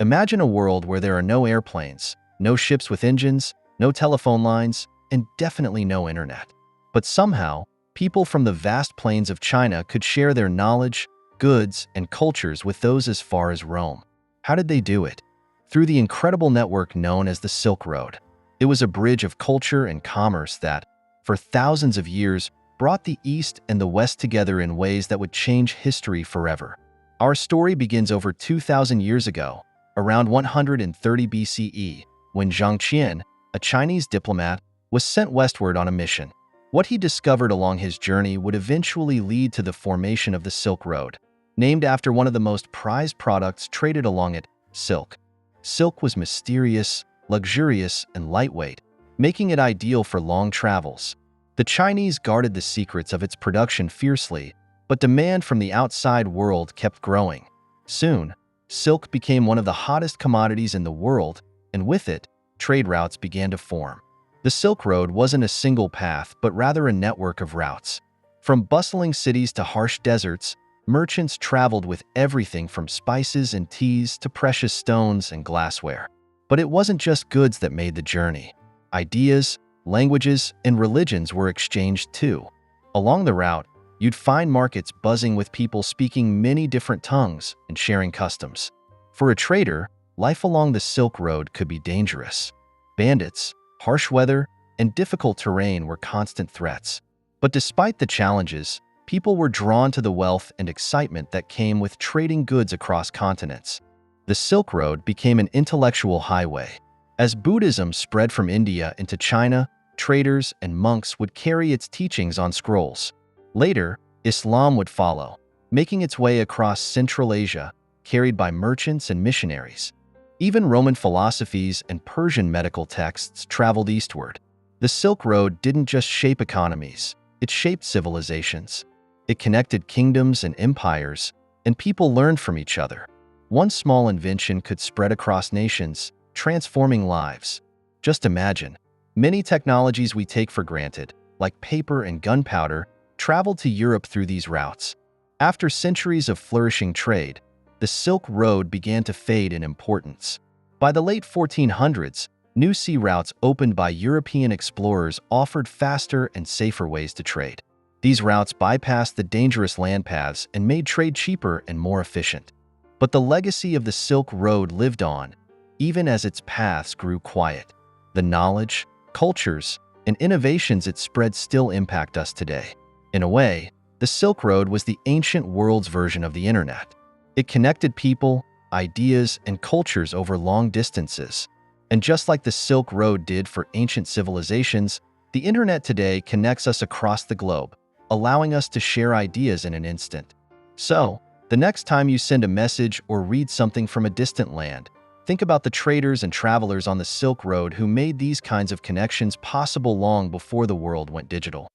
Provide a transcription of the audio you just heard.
Imagine a world where there are no airplanes, no ships with engines, no telephone lines, and definitely no internet. But somehow, people from the vast plains of China could share their knowledge, goods, and cultures with those as far as Rome. How did they do it? Through the incredible network known as the Silk Road. It was a bridge of culture and commerce that, for thousands of years, brought the East and the West together in ways that would change history forever. Our story begins over 2,000 years ago, around 130 BCE, when Zhang Qian, a Chinese diplomat, was sent westward on a mission. What he discovered along his journey would eventually lead to the formation of the Silk Road, named after one of the most prized products traded along it, silk. Silk was mysterious, luxurious, and lightweight, making it ideal for long travels. The Chinese guarded the secrets of its production fiercely, but demand from the outside world kept growing. Soon, silk became one of the hottest commodities in the world, and with it, trade routes began to form. The Silk Road wasn't a single path, but rather a network of routes. From bustling cities to harsh deserts, merchants traveled with everything from spices and teas to precious stones and glassware. But it wasn't just goods that made the journey. Ideas, languages, and religions were exchanged too. Along the route, you'd find markets buzzing with people speaking many different tongues and sharing customs. For a trader, life along the Silk Road could be dangerous. Bandits, harsh weather, and difficult terrain were constant threats. But despite the challenges, people were drawn to the wealth and excitement that came with trading goods across continents. The Silk Road became an intellectual highway. As Buddhism spread from India into China, traders and monks would carry its teachings on scrolls. Later, Islam would follow, making its way across Central Asia, carried by merchants and missionaries. Even Roman philosophies and Persian medical texts traveled eastward. The Silk Road didn't just shape economies, it shaped civilizations. It connected kingdoms and empires, and people learned from each other. One small invention could spread across nations, transforming lives. Just imagine, many technologies we take for granted, like paper and gunpowder, traveled to Europe through these routes. After centuries of flourishing trade, the Silk Road began to fade in importance. By the late 1400s, new sea routes opened by European explorers offered faster and safer ways to trade. These routes bypassed the dangerous land paths and made trade cheaper and more efficient. But the legacy of the Silk Road lived on, even as its paths grew quiet. The knowledge, cultures, and innovations it spread still impact us today. In a way, the Silk Road was the ancient world's version of the internet. It connected people, ideas, and cultures over long distances. And just like the Silk Road did for ancient civilizations, the internet today connects us across the globe, allowing us to share ideas in an instant. So, the next time you send a message or read something from a distant land, think about the traders and travelers on the Silk Road who made these kinds of connections possible long before the world went digital.